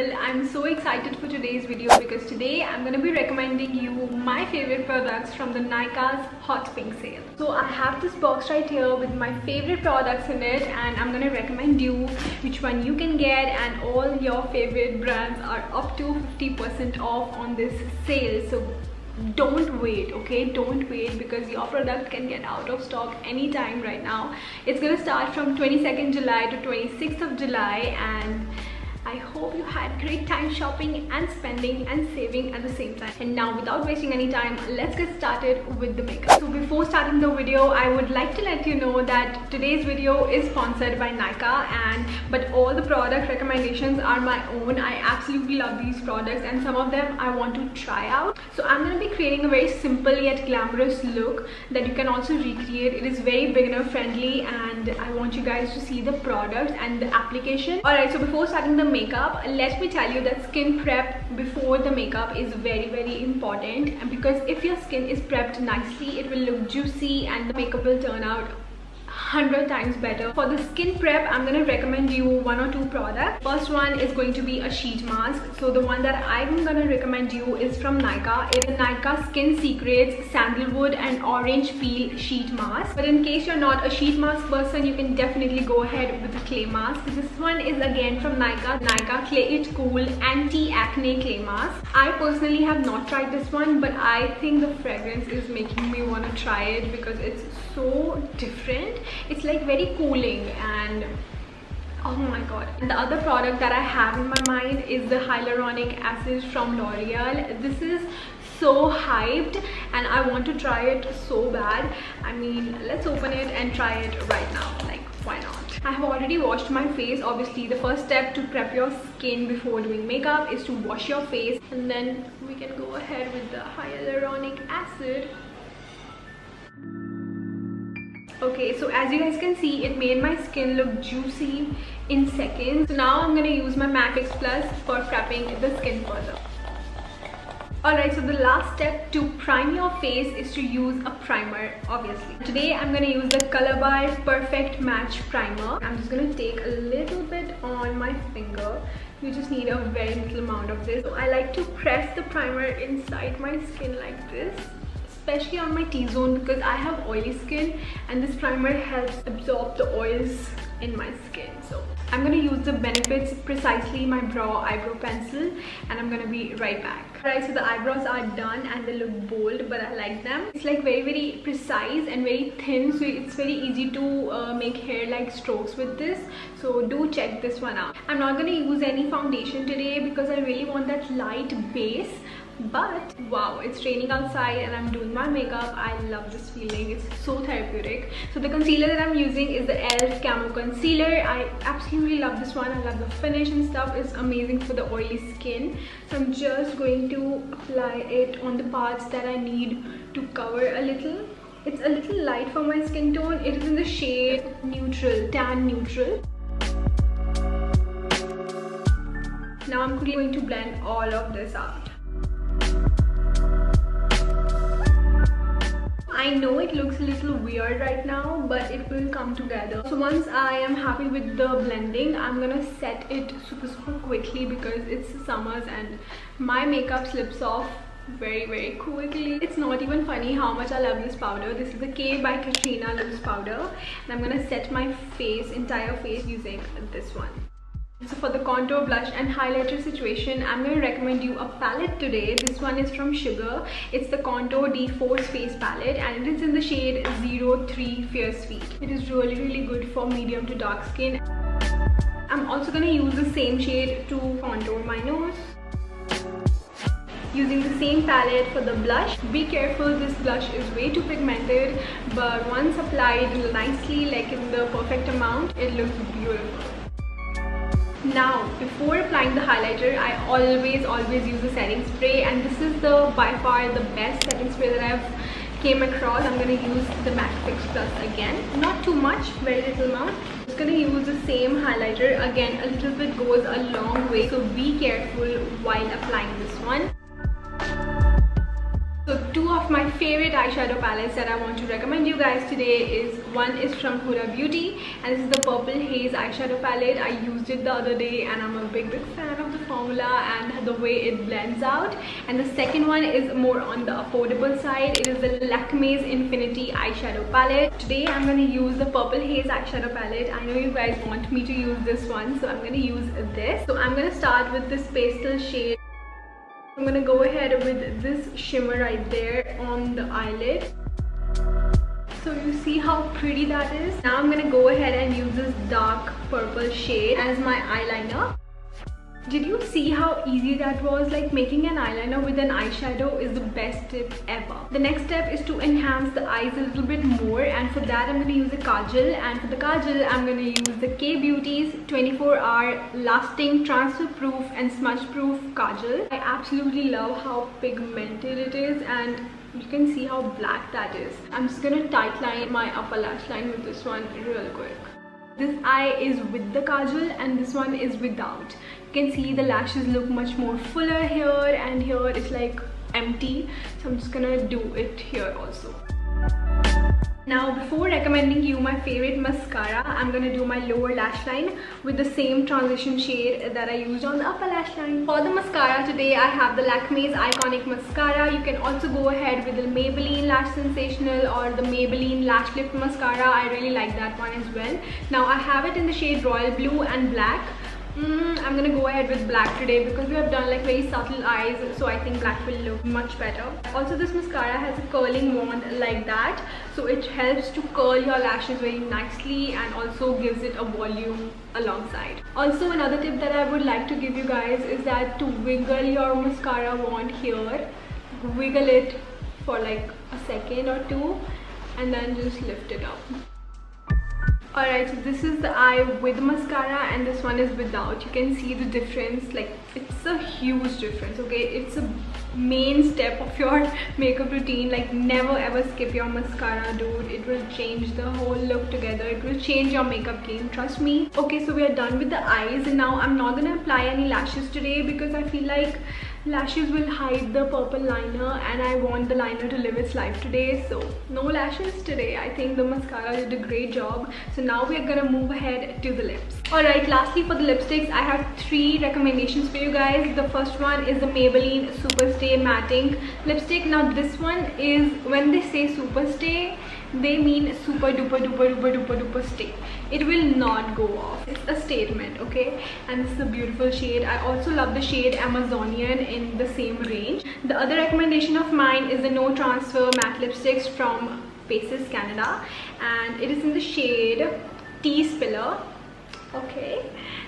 people, I'm so excited for today's video because today I'm going to be recommending you my favorite products from the Nykaa's Hot Pink sale. So I have this box right here with my favorite products in it, and I'm going to recommend you which one you can get, and all your favorite brands are up to 50% off on this sale. So don't wait, okay? Don't wait, because your product can get out of stock anytime right now. It's gonna start from 22nd July to 26th of July, and I hope you had great time shopping and spending and saving at the same time. And now, without wasting any time, let's get started with the makeup. So before starting the video, I would like to let you know that today's video is sponsored by Nykaa, but all the product recommendations are my own. I absolutely love these products, and some of them I want to try out. So I'm going to be creating a very simple yet glamorous look that you can also recreate. It is very beginner friendly, and I want you guys to see the products and the application. Alright, so before starting the makeup, let me tell you that skin prep before the makeup is very important, and because if your skin is prepped nicely, it will look juicy and the makeup will turn out 100 times better. For the skin prep, I'm gonna recommend you one or two products. First one is going to be a sheet mask. So the one that I'm gonna recommend you is from Nykaa. It's a Nykaa Skin Secrets Sandalwood and Orange Peel Sheet Mask. But in case you're not a sheet mask person, you can definitely go ahead with the clay mask. This one is again from Nykaa Clay It Cool Anti-Acne Clay Mask. I personally have not tried this one, but I think the fragrance is making me want to try it because it's so different. It's like very cooling, and oh my god. And the other product that I have in my mind is the hyaluronic acid from L'Oreal. This is so hyped and I want to try it so bad. I mean, let's open it and try it right now. Like, why not? I have already washed my face. Obviously, the first step to prep your skin before doing makeup is to wash your face, and then we can go ahead with the hyaluronic acid. Okay, so as you guys can see, it made my skin look juicy in seconds. So now I'm gonna use my MAC X Plus for prepping the skin further. Alright, so the last step to prime your face is to use a primer, obviously. Today I'm gonna use the Colorbar Perfect Match Primer. I'm just gonna take a little bit on my finger. You just need a very little amount of this. So I like to press the primer inside my skin like this, especially on my T-zone, because I have oily skin and this primer helps absorb the oils in my skin. So I'm going to use the Benefits Precisely My Brow Eyebrow Pencil, and I'm going to be right back. Alright, so the eyebrows are done and they look bold, but I like them. It's like very precise and very thin, so it's very easy to make hair-like strokes with this. So do check this one out. I'm not going to use any foundation today because I really want that light base. But wow, it's raining outside and I'm doing my makeup. I love this feeling. It's so therapeutic. So the concealer that I'm using is the e.l.f. Camo Concealer. I absolutely love this one. I love the finish and stuff. It's amazing for the oily skin. So I'm just going to apply it on the parts that I need to cover a little. It's a little light for my skin tone. It is in the shade Neutral, Tan Neutral. Now I'm quickly going to blend all of this out. I know it looks a little weird right now, but it will come together. So once I am happy with the blending, I'm gonna set it super quickly because it's summers and my makeup slips off very quickly. It's not even funny how much I love this powder. This is the K by Katrina loose powder, and I'm gonna set my face, entire face, using this one. So for the contour, blush and highlighter situation, I'm going to recommend you a palette today. This one is from Sugar. It's the Contour D-Force Face Palette, and it is in the shade 03 Fierce Sweet. It is really good for medium to dark skin. I'm also going to use the same shade to contour my nose. Using the same palette for the blush. Be careful, this blush is way too pigmented, but once applied nicely, like in the perfect amount, it looks beautiful. Now, before applying the highlighter, I always use the setting spray, and this is by far the best setting spray that I've came across. I'm going to use the MAC Fix Plus again. Not too much, very little amount. I'm just going to use the same highlighter. Again, a little bit goes a long way, so be careful while applying this one. So two of my favorite eyeshadow palettes that I want to recommend you guys today one is from Huda Beauty, and this is the Purple Haze eyeshadow palette. I used it the other day and I'm a big fan of the formula. formula and the way it blends out. And the second one is more on the affordable side. It is the Lakme's Infinity eyeshadow palette. Today I'm going to use the Purple Haze eyeshadow palette. I know you guys want me to use this one, so I'm going to use this. So I'm going to start with this pastel shade. I'm going to go ahead with this shimmer right there on the eyelid. So you see how pretty that is. Now I'm going to go ahead and use this dark purple shade as my eyeliner. Did you see how easy that was? Like, making an eyeliner with an eyeshadow is the best tip ever. The next step is to enhance the eyes a little bit more, and for that I'm going to use a kajal. And for the kajal I'm going to use the Kay Beauty's 24-hour lasting transfer proof and smudge proof kajal. I absolutely love how pigmented it is, and you can see how black that is. I'm just going to tight line my upper lash line with this one real quick. This eye is with the kajal and this one is without. You can see the lashes look much more fuller here, and here it's like empty. So I'm just gonna do it here also. Now, before recommending you my favorite mascara, I'm gonna do my lower lash line with the same transition shade that I used on the upper lash line. For the mascara today, I have the Lakme's Iconic Mascara. You can also go ahead with the Maybelline Lash Sensational or the Maybelline Lash Lift Mascara. I really like that one as well. Now, I have it in the shade Royal Blue and Black. I'm gonna go ahead with black today because we have done like very subtle eyes, so I think black will look much better. Also, this mascara has a curling wand like that, so it helps to curl your lashes very nicely and also gives it a volume alongside. Also, another tip that I would like to give you guys is that to wiggle your mascara wand here, wiggle it for like a second or two and then just lift it up. Alright, so this is the eye with mascara and this one is without. You can see the difference, like it's a huge difference, okay? It's a main step of your makeup routine. Like, never ever skip your mascara, dude. It will change the whole look together. It will change your makeup game, trust me. Okay, so we are done with the eyes, and now I'm not gonna apply any lashes today because I feel like lashes will hide the purple liner and I want the liner to live its life today, so no lashes today. I think the mascara did a great job. So now we are gonna move ahead to the lips. Alright, lastly for the lipsticks, I have 3 recommendations for you guys. The first one is the Maybelline Superstay Matting lipstick. Now this one is, when they say Superstay, they mean super duper duper duper duper duper stay. It will not go off. It's a statement, okay? And this is a beautiful shade. I also love the shade Amazonian in the same range. The other recommendation of mine is the No Transfer matte lipsticks from Faces Canada, and it is in the shade Tea Spiller. Okay,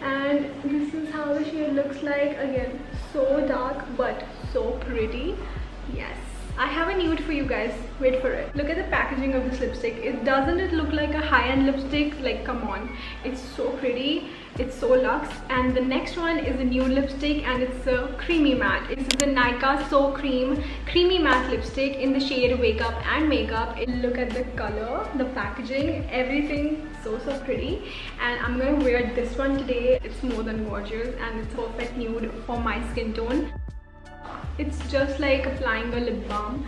and this is how the shade looks like. Again, so dark but so pretty. Yes, I have a nude for you guys. Wait for it. Look at the packaging of this lipstick. Doesn't it look like a high-end lipstick? Like, come on, it's so pretty. It's so luxe. And the next one is a nude lipstick, and it's a creamy matte. This is the Nykaa So Cream creamy matte lipstick in the shade Wake Up and Makeup. Look at the color, the packaging, everything so pretty. And I'm gonna wear this one today. It's more than gorgeous and it's perfect nude for my skin tone. It's just like applying a lip balm,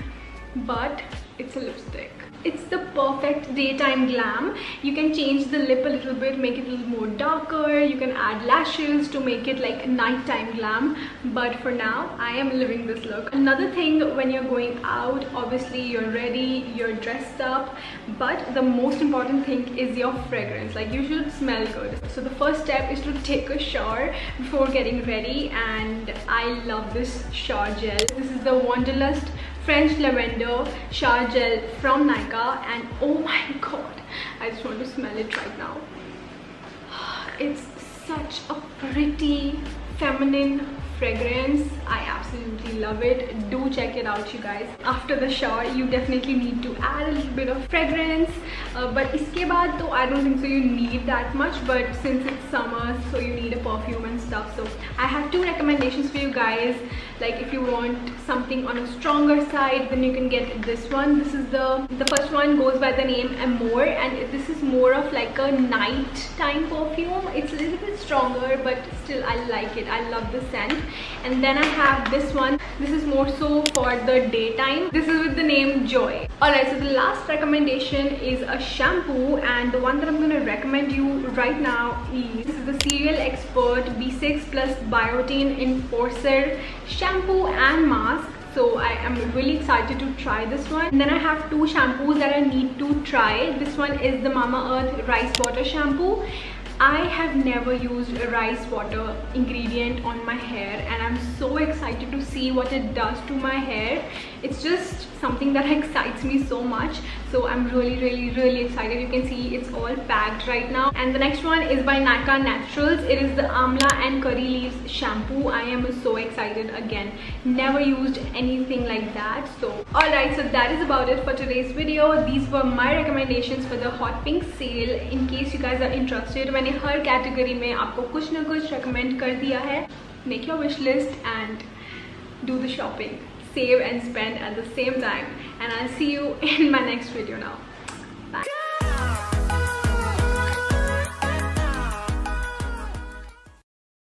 but it's a lipstick. It's the perfect daytime glam. You can change the lip a little bit, make it a little more darker. You can add lashes to make it like a nighttime glam. But for now, I am living this look. Another thing, when you're going out, obviously you're ready, you're dressed up, but the most important thing is your fragrance. Like, you should smell good. So the first step is to take a shower before getting ready, and I love this shower gel. This is the Wanderlust French Lavender shower gel from Nykaa, and oh my god, I just want to smell it right now. It's such a pretty feminine fragrance. I absolutely love it. Do check it out, you guys. After the shower, you definitely need to add a little bit of fragrance, but iske baad though I don't think so you need that much, but since it's summer, so you need a perfume and stuff. So I have 2 recommendations for you guys. Like, if you want something on a stronger side, then you can get this one. This is the first one goes by the name Amour, and this is more of like a nighttime perfume. It's a little bit stronger, but still I like it. I love the scent. And then I have this one. This is more so for the daytime. This is with the name Joy. Alright, so the last recommendation is a shampoo, and the one that I'm going to recommend you right now is the Serial Expert B6 Plus Biotin Enforcer shampoo and mask. So I am really excited to try this one. And then I have two shampoos that I need to try. This one is the Mamaearth Rice Water Shampoo. I have never used a rice water ingredient on my hair, and I'm so excited to see what it does to my hair. It's just something that excites me so much. So I'm really excited. You can see it's all packed right now. And the next one is by Nykaa Naturals. It is the Amla and Curry Leaves shampoo. I am so excited again. Never used anything like that. So alright, so that is about it for today's video. These were my recommendations for the hot pink sale. In case you guys are interested, मैंने हर category में आपको कुछ ना कुछ recommend कर दिया है. Make your wish list and do the shopping. Save and spend at the same time, and I'll see you in my next video now.